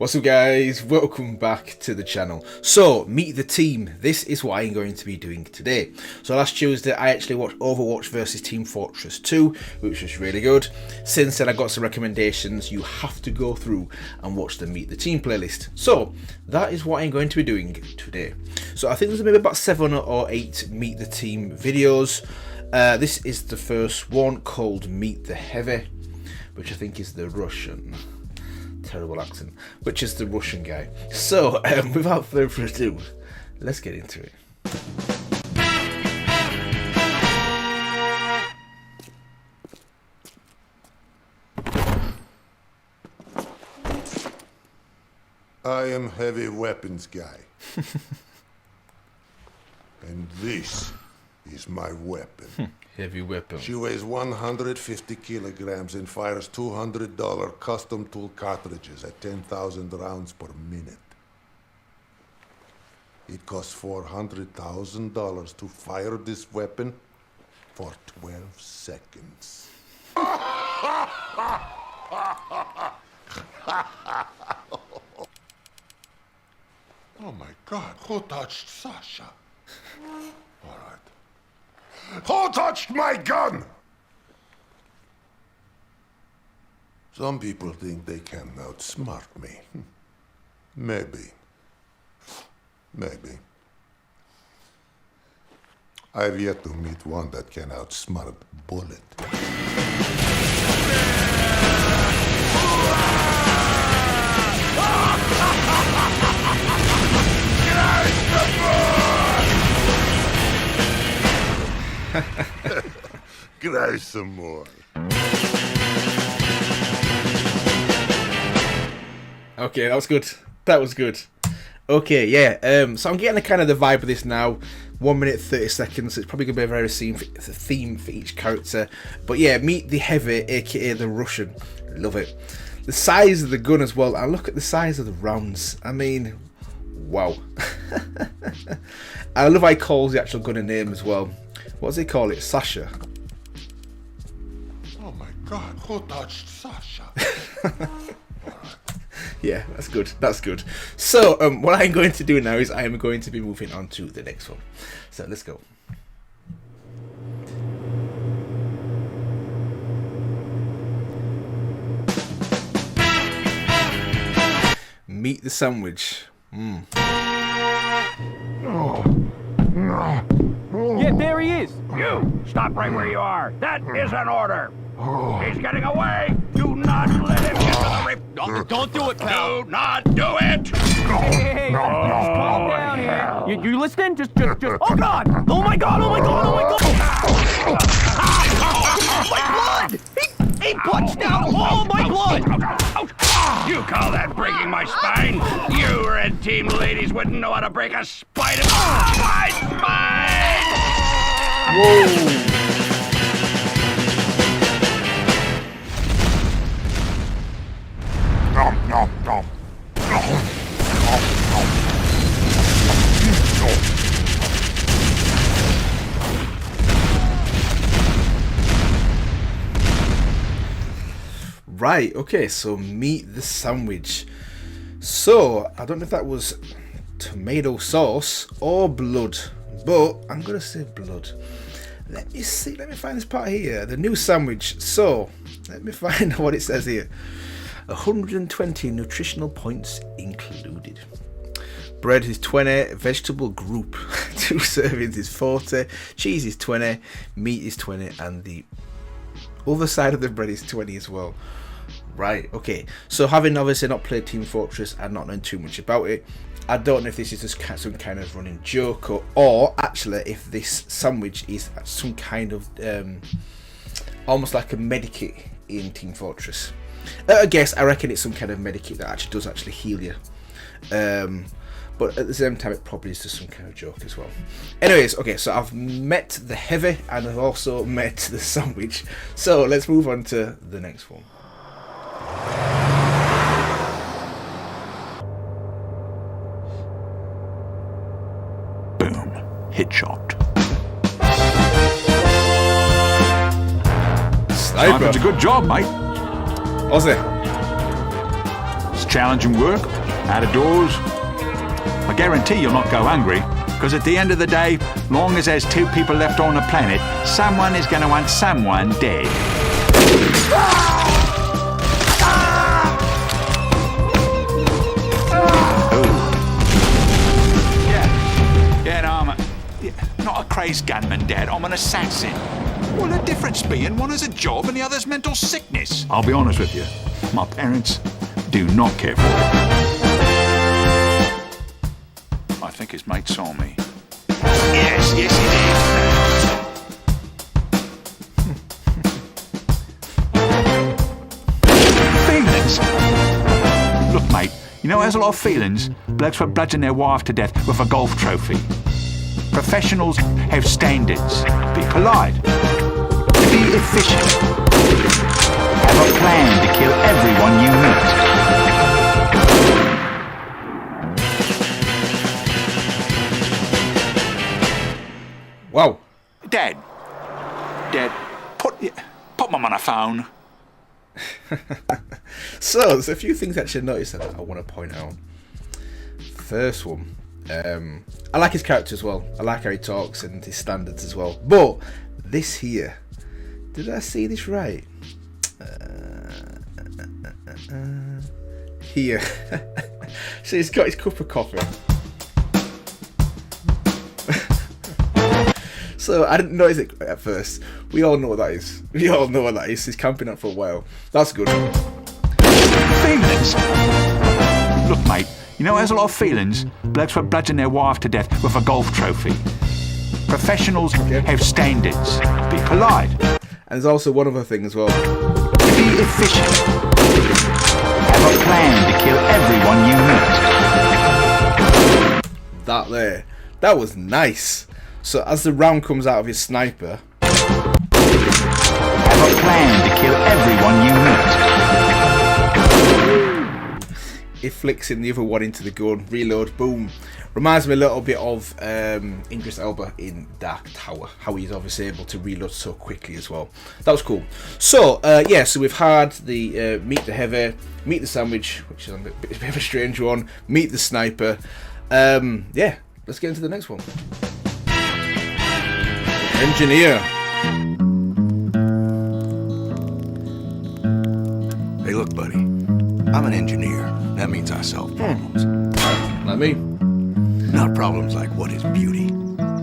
What's up guys, welcome back to the channel. So, meet the team. This is what I'm going to be doing today. So last Tuesday I actually watched Overwatch versus Team Fortress 2, which was really good. Since then I got some recommendations. You have to go through and watch the Meet the Team playlist. So, that is what I'm going to be doing today. So I think there's maybe about 7 or 8 Meet the Team videos. This is the first one called Meet the Heavy, which I think is the Russian. Terrible accent, which is the Russian guy. So, without further ado, let's get into it. I am heavy weapons guy. And this is my weapon. Heavy weapon. She weighs 150 kilograms and fires $200 custom tool cartridges at 10,000 rounds per minute. It costs $400,000 to fire this weapon for 12 seconds. Oh my God, who touched Sasha? All right. Who touched my gun? Some people think they can outsmart me. Maybe. Maybe. I've yet to meet one that can outsmart Bullet. Cry some more. Okay, that was good. That was good. Okay, yeah. So I'm getting a kind of the vibe of this now. 1 minute 30 seconds. It's probably gonna be a very theme for each character. But yeah, Meet the Heavy, aka the Russian. Love it. The size of the gun as well. And look at the size of the rounds. I mean, wow. I love how he calls the actual gun a name as well. What does he call it? Sasha. Oh my God, who touched Sasha? Yeah, that's good. That's good. So, what I'm going to do now is I am going to be moving on to the next one. So, let's go. Meet the Sandwich. Yeah, there he is. You, stop right where you are. That is an order. He's getting away. Do not let him get to the rip. Don't do it, pal. Do not do it. Hey, just calm down here. You listening? Just. Oh God! Oh my God! Oh my God! Oh my God! My blood! He punched out all my blood. You call that breaking my spine? You red team ladies wouldn't know how to break a spider. My spine! Whoa. Right, okay, so Meet the Sandwich. So, I don't know if that was tomato sauce or blood, but I'm gonna say blood. Let me see, let me find this part here. The new sandwich. So, let me find what it says here. 120 nutritional points included. Bread is 20, vegetable group 2 servings is 40, cheese is 20, meat is 20, and the other side of the bread is 20 as well. Right, okay. So having obviously not played Team Fortress and not knowing too much about it, I don't know if this is just some kind of running joke or actually if this sandwich is some kind of almost like a medikit in Team Fortress. I guess I reckon it's some kind of medikit that actually does heal you. But at the same time, it probably is just some kind of joke as well. Anyways, okay, so I've met the Heavy and I've also met the Sandwich. So let's move on to the next one. Boom. Headshot. Sniper. It's a good job, mate. Aussie. challenging work, out of doors. I guarantee you'll not go hungry, because at the end of the day, long as there's 2 people left on the planet, someone is going to want someone dead. Not a crazed gunman, Dad. I'm an assassin. Well, the difference being one has a job and the other's mental sickness. I'll be honest with you. My parents do not care for it. I think his mate saw me. Yes, he did. Feelings? Look, mate, you know there's a lot of feelings. Blokes would bludgeon their wife to death with a golf trophy. Professionals have standards. Be polite. Be efficient. Have a plan to kill everyone you meet. Wow. Dad, put mum on a phone. So, there's a few things actually noticed that I want to point out. First one. I like his character as well. I like how he talks and his standards as well. But this here, did I see this right? Here, so he's got his cup of coffee. So I didn't notice it at first. We all know what that is. He's camping out for a while. That's good. Feelings. Look, mate. You know there's a lot of feelings. Blokes would bludgeon their wife to death with a golf trophy. Professionals have standards. Be polite. And there's also one other thing as well. Be efficient. Have a plan to kill everyone you meet. That there. That was nice. So as the round comes out of his sniper, have a plan to kill everyone you meet. It flicks in the other one into the gun, reload, boom. Reminds me a little bit of Idris Elba in Dark Tower, how he's obviously able to reload so quickly as well. That was cool. So, yeah, so we've had the meet the heavy, meet the sandwich, which is a bit of a strange one, meet the sniper. Yeah, let's get into the next one. Engineer. Hey, look, buddy. I'm an engineer. That means I solve problems. Like me. Not problems like what is beauty,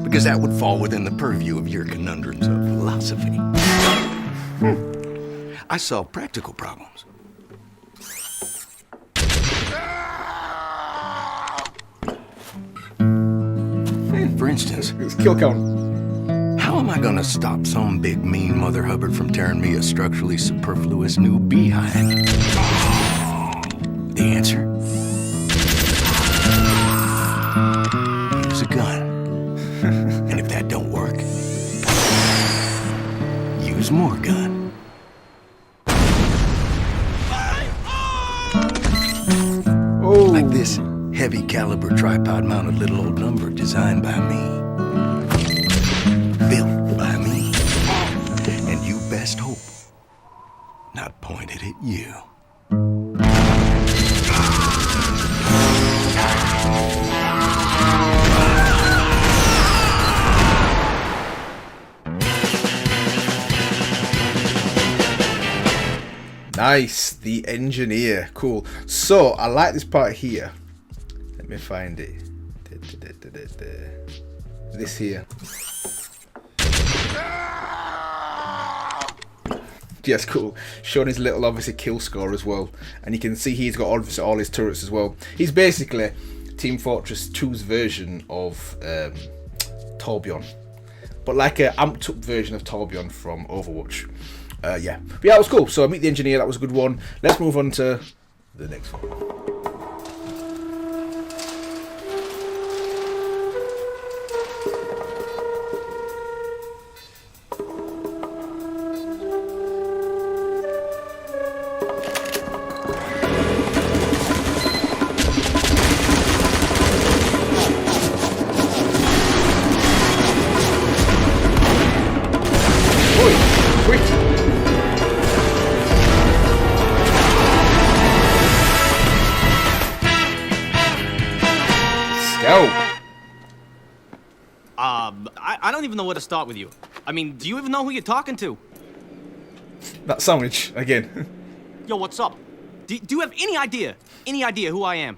because that would fall within the purview of your conundrums of philosophy. I solve practical problems. For instance, It's kill count. how am I gonna stop some big mean Mother Hubbard from tearing me a structurally superfluous new behind? The answer? Use a gun. And if that don't work, use more gun. Oh, Like this heavy caliber tripod mounted little old number designed by me. Built by me. And you best hope not pointed at you. nice. The engineer. Cool. So, I like this part here. Let me find it. This here. Yes, cool. Showing his little, obviously, kill score as well. And you can see he's got obviously all his turrets as well. He's basically Team Fortress 2's version of Torbjorn. But like a amped up version of Torbjorn from Overwatch. Yeah. But yeah, that was cool. So I meet the engineer. That was a good one. Let's move on to the next one. go. I don't even know where to start with you. I mean, do you even know who you're talking to? That sandwich again. Yo, what's up? Do you have any idea who I am?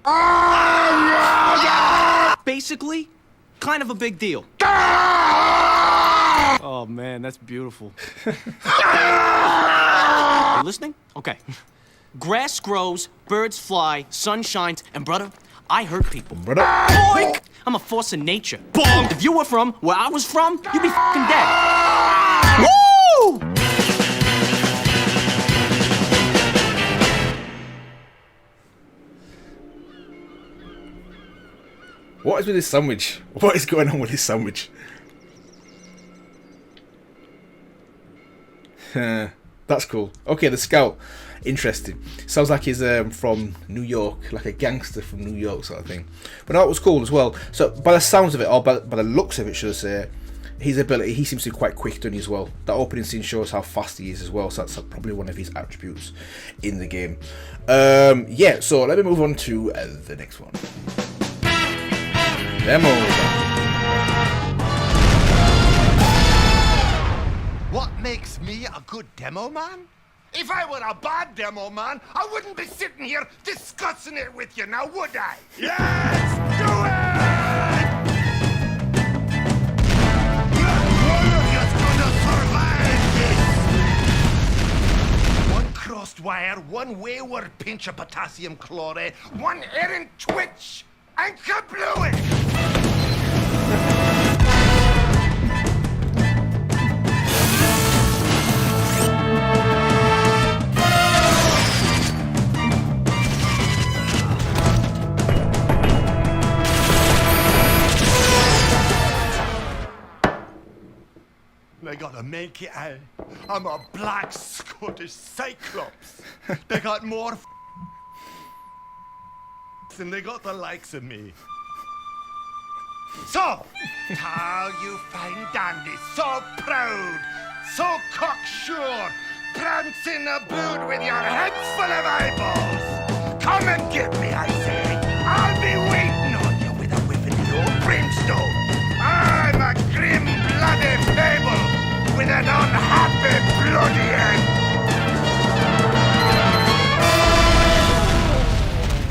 Basically, kind of a big deal. Oh man, that's beautiful. You listening? Okay. Grass grows, birds fly, sun shines, and brother, I hurt people. Brother. Boink! I'm a force of nature. Bonk! If you were from where I was from, you'd be fucking dead. Woo! What is with this sandwich? What is going on with this sandwich? That's cool. Okay, the scout. Interesting. Sounds like he's from New York, like a gangster from New York sort of thing. But that was cool as well. So by the sounds of it, or by the looks of it, should I say, his ability, he seems to be quite quick, doesn't he, as well? That opening scene shows how fast he is as well, so that's probably one of his attributes in the game. Yeah, so let me move on to the next one. Demoman. What makes me a good demo man? If I were a bad demo man, I wouldn't be sitting here discussing it with you now, would I? Let's do it! One of you's gonna survive this! One crossed wire, one wayward pinch of potassium chloride, one errant twitch, and kablooey! They got a make it out. I'm a black Scottish cyclops. They got more than they got the likes of me. So, how you fine dandies, so proud, so cocksure, prancing aboot with your heads full of eyeballs. Come and get me, I say. I'll be waiting on you with a whiff of the old brimstone. I'm a grim bloody fable with an unhappy bloody end.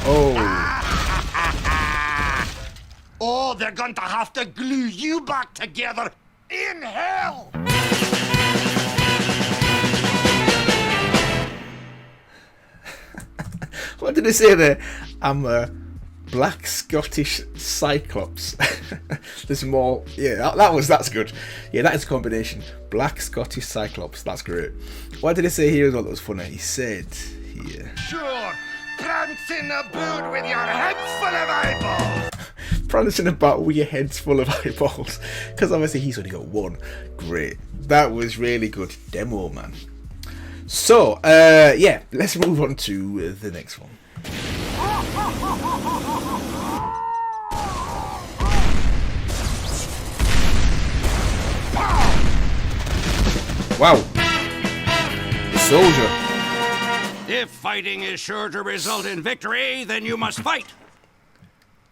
Oh. Oh, they're going to have to glue you back together in hell. What did they say there? I'm a black Scottish cyclops. There's more. Yeah, that's good. Yeah, that is a combination. Black Scottish cyclops. That's great. What did he say here as well that was funny? He said here. Sure, prancing about with your heads full of eyeballs. Prancing about with your heads full of eyeballs. Because obviously he's only got one. Great. That was really good. Demoman. So, yeah, let's move on to the next one. Wow. The soldier. If fighting is sure to result in victory, then you must fight.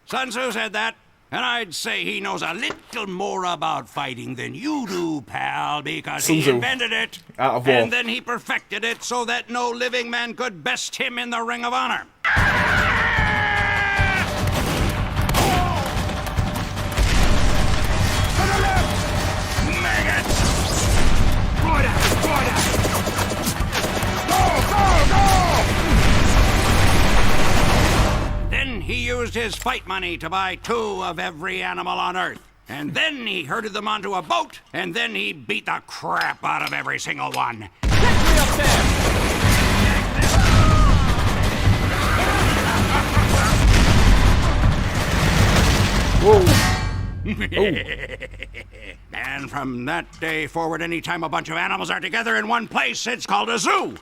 Sun Tzu said that, and I'd say he knows a little more about fighting than you do, pal, because Sun he Tzu. invented it, Out of war. and then he perfected it so that no living man could best him in the Ring of Honor. Then he used his fight money to buy 2 of every animal on Earth. And then he herded them onto a boat, and then he beat the crap out of every single one. Whoa. And from that day forward, anytime a bunch of animals are together in one place, it's called a zoo.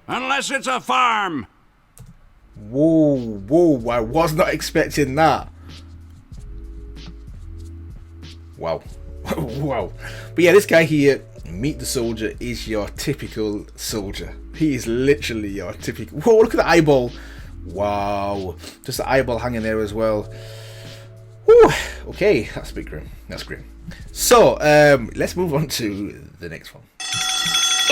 Unless it's a farm. Whoa, I was not expecting that. Wow. Wow. But yeah, this guy here, Meet the Soldier is your typical soldier. He is literally your typical... Whoa, look at the eyeball. Wow. Just the eyeball hanging there as well. Whew. Okay, that's a bit grim. That's grim. So, let's move on to the next one.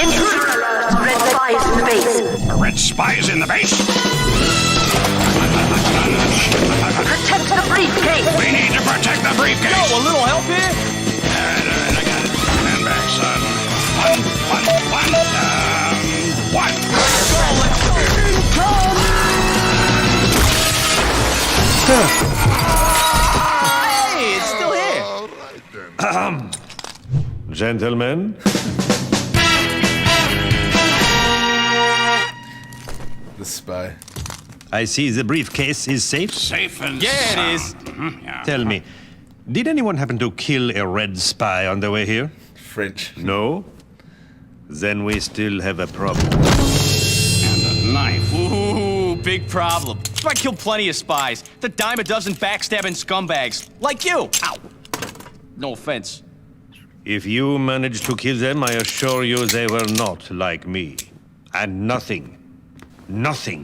Intruder alert! Red spies in the base. A red spy is in the base. Protect the briefcase. We need to protect the briefcase. Yo, a little help here? I got it. Stand back, son. One. Hey, it's still here. Gentlemen, The spy. I see the briefcase is safe. Safe and Yeah, it sound. is. Yeah. Tell me, did anyone happen to kill a red spy on the way here? French. No? Then we still have a problem. And a knife. Ooh, big problem. I killed plenty of spies. The dime a dozen backstabbing scumbags. Like you. Ow. No offense. If you managed to kill them, I assure you they were not like me. And nothing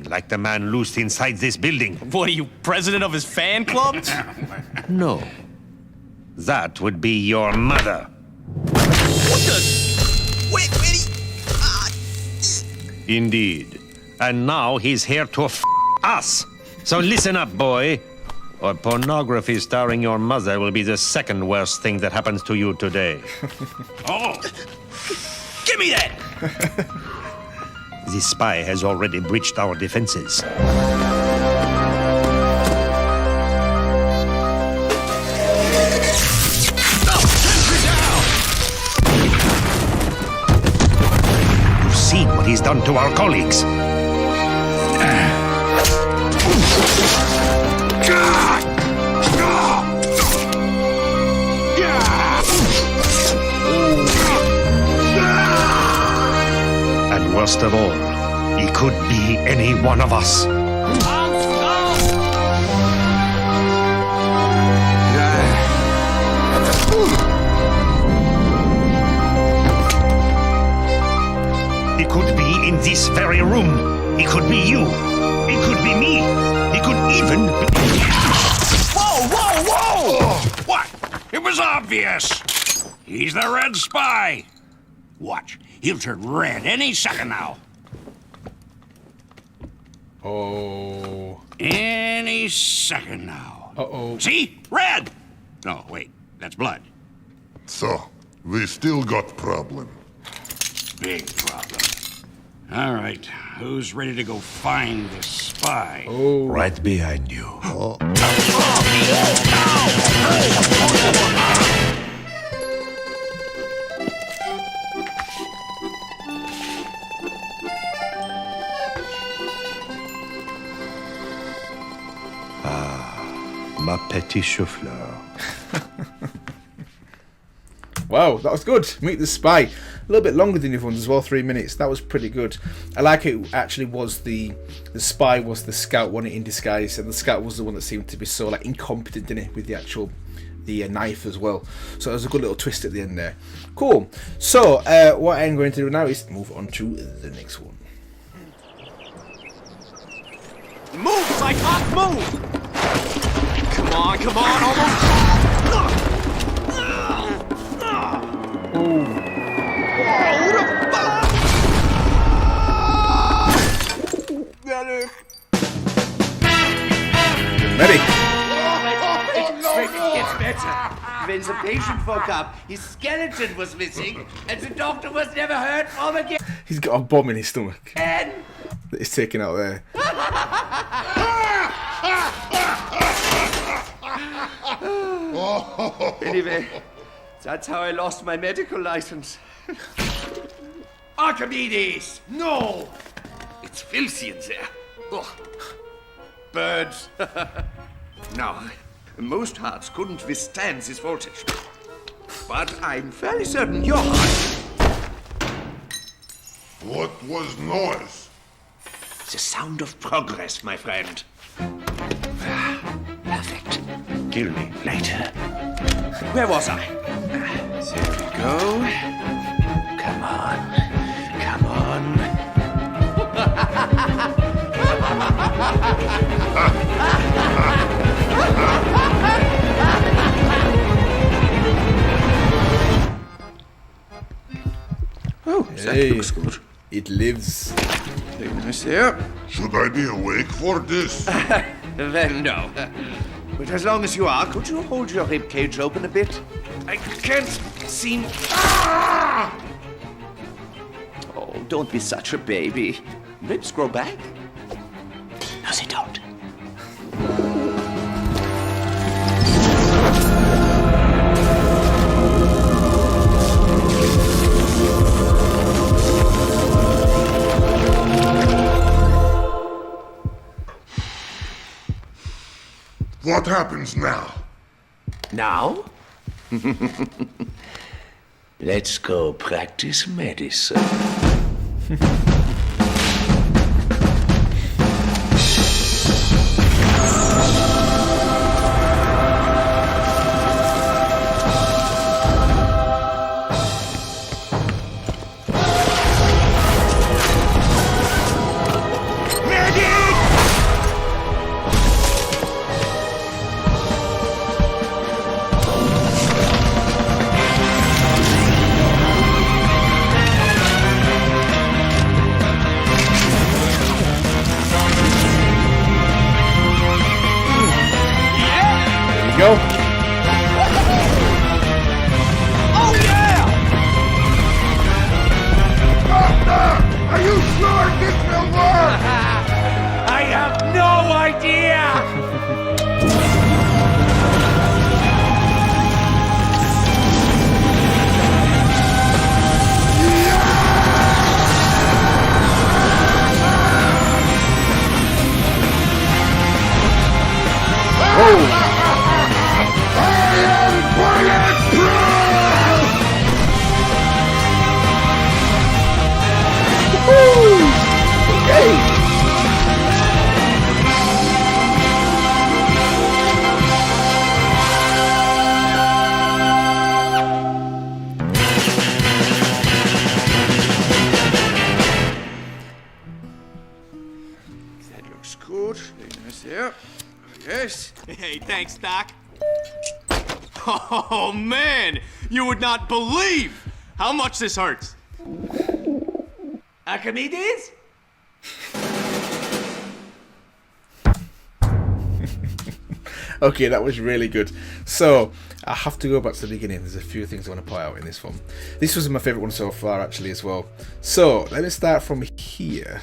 like the man loosed inside this building. What are you, president of his fan club? No. That would be your mother. What the? Wait, Indeed. And now he's here to us. So listen up, boy. Or pornography starring your mother will be the second worst thing that happens to you today. Oh, Give me that! This spy has already breached our defenses. You've seen what he's done to our colleagues. And worst of all, he could be any one of us. He could be in this very room. He could be you. He could be me. He could even be... whoa! What? It was obvious. He's the red spy. Watch. He'll turn red any second now. Oh. Any second now. Uh-oh. See? Red! No, wait. That's blood. So, we still got problem. Big problem. All right. Who's ready to go find the spy? Oh. Right behind you. Ma petit chou-fleur. Wow, that was good. Meet the Spy. A little bit longer than the other ones as well, 3 minutes. That was pretty good. I like it actually was the spy was the scout one in disguise, and the scout was the one that seemed to be so like incompetent, didn't it, with the actual knife as well. So it was a good little twist at the end there. Cool. So what I'm going to do now is move on to the next one. Move, Cyclops, move! Come on, almost. Medic! It gets better. When the patient woke up, his skeleton was missing, and the doctor was never heard from again. He's got a bomb in his stomach that he's taking out there. Anyway, that's how I lost my medical license. Archimedes! No! It's filthy in there. Ugh. Birds. Now, most hearts couldn't withstand this voltage. But I'm fairly certain your heart... What was noise? The sound of progress, my friend. Perfect. Kill me later. Where was I? There we go. Oh, that looks good. It lives. Very nice there. Should I be awake for this? Well, no. But as long as you are, could you hold your rib cage open a bit? I can't seem... Ah! Oh, don't be such a baby. Ribs grow back. No, they don't. What happens now? Now? Let's go practice medicine. Go. Oh, yeah! Are you sure this will work? I have no idea! That looks good. Very nice there. Yes. Hey, thanks, Doc. Oh, man! You would not believe how much this hurts. Archimedes? Okay, that was really good. So, I have to go back to the beginning. There's a few things I want to point out in this one. This was my favourite one so far, actually, as well. So, let me start from here.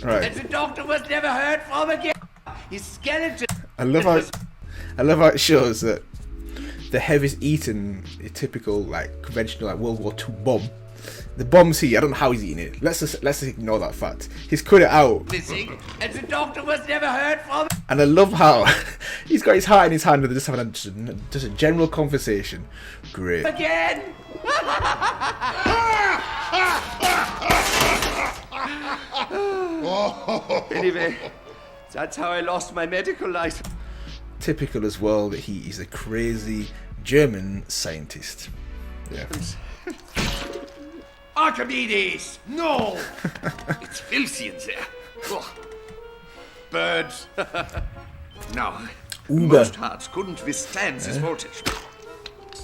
Right. And the doctor was never heard from again. His skeleton. I love how it shows that the heavy's eaten a typical, like, conventional, like, World War II bomb. The bomb's here. I don't know how he's eating it. Let's just ignore that fact. He's cut it out. Missing, and the doctor was never heard from. And I love how he's got his heart in his hand and they're just having just a general conversation. Great. Again. Anyway, that's how I lost my medical license. Typical as well that he is a crazy German scientist. Yeah. Archimedes! No! It's filthy in there. Oh. Birds. No. Most hearts couldn't withstand this voltage.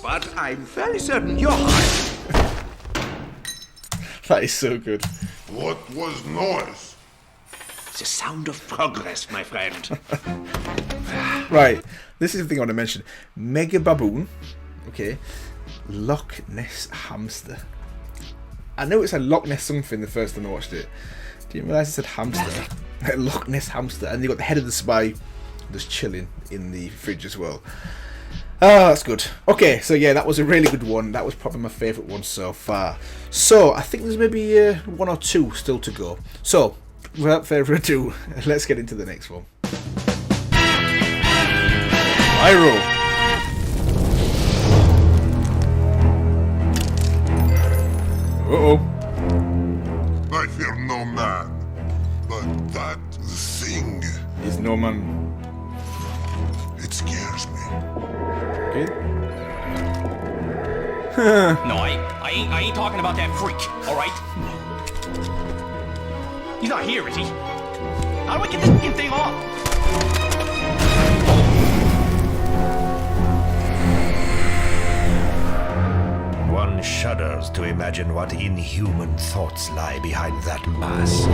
But I'm fairly certain your heart. That is so good. What was noise? The sound of progress, my friend. Right, this is the thing I want to mention. Mega Baboon, okay, Loch Ness Hamster. I know it said Loch Ness something the first time I watched it. Didn't realise it said hamster. Loch Ness Hamster. And you got the head of the spy just chilling in the fridge as well. Ah, that's good. Okay, so yeah, that was a really good one. That was probably my favourite one so far. So, I think there's maybe one or two still to go. So, without further ado, let's get into the next one. Pyro. Uh-oh. I fear no man, but that thing, He's no man. it scares me. Okay. No, I ain't talking about that freak, all right? He's not here, is he? How do I get this fucking thing off? One shudders to imagine what inhuman thoughts lie behind that mask.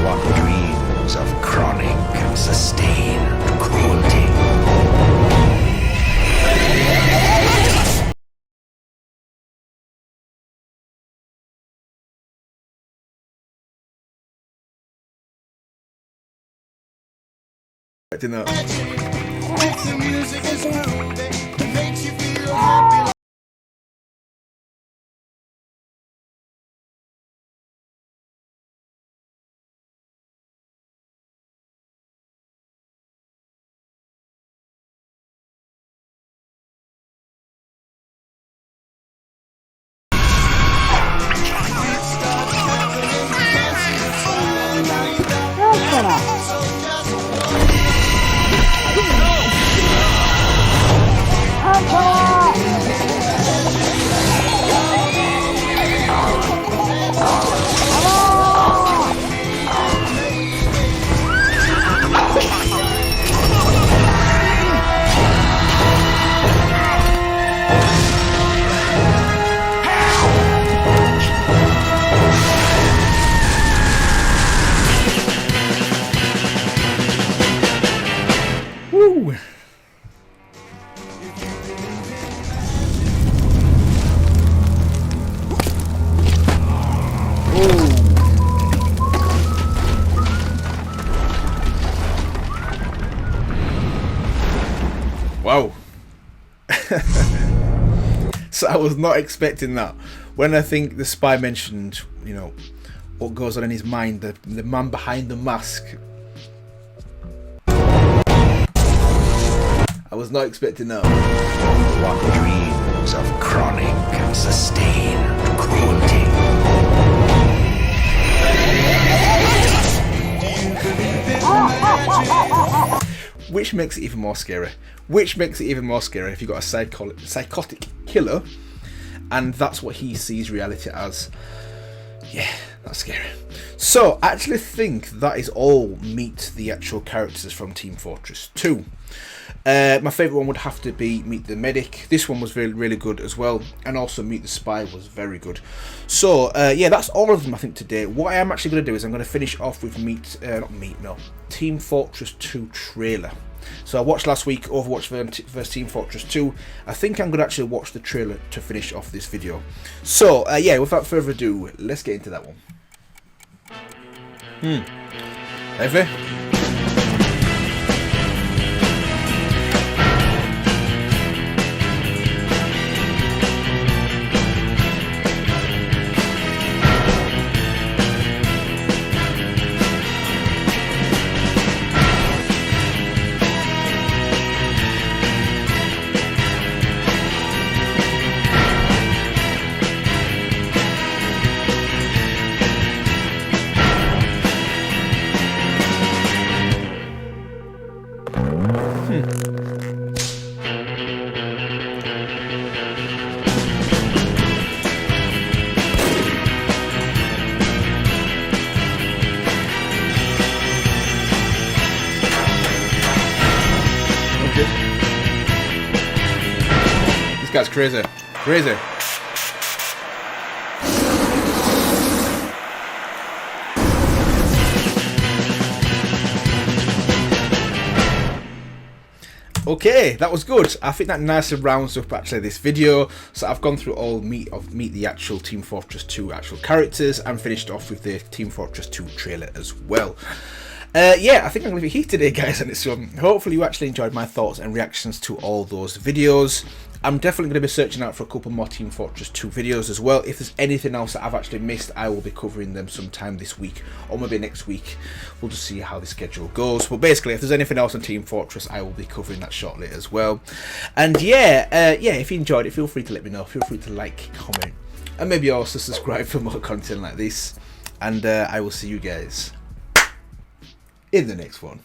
One dreams of chronic and sustained cruelty. I didn't know. Woo! Wow. So I was not expecting that. When I think the spy mentioned, you know, what goes on in his mind, the man behind the mask, I was not expecting that. One dreams of chronic and sustained cruelty. Which makes it even more scary. Which makes it even more scary if you've got a psychotic killer and that's what he sees reality as. Yeah, that's scary. So I actually think that is all meet the actual characters from Team Fortress 2. My favourite one would have to be Meet the Medic. This one was really, really good as well, and also Meet the Spy was very good. So yeah, that's all of them I think today. What I am actually going to do is I'm going to finish off with Team Fortress 2 trailer. So I watched last week Overwatch vs Team Fortress 2. I think I'm going to actually watch the trailer to finish off this video. So yeah, without further ado, let's get into that one. Heavy. This guy's crazy. Crazy. Okay, that was good. I think that nicely rounds up actually this video. So I've gone through all meet the actual Team Fortress 2 actual characters and finished off with the Team Fortress 2 trailer as well. Yeah, I think I'm going to be here today, guys, and it's hopefully you actually enjoyed my thoughts and reactions to all those videos. I'm definitely going to be searching out for a couple more Team Fortress 2 videos as well. If there's anything else that I've actually missed, I will be covering them sometime this week or maybe next week. We'll just see how the schedule goes. But basically, if there's anything else on Team Fortress, I will be covering that shortly as well. And yeah, if you enjoyed it, feel free to let me know. Feel free to like, comment, and maybe also subscribe for more content like this. And I will see you guys in the next one.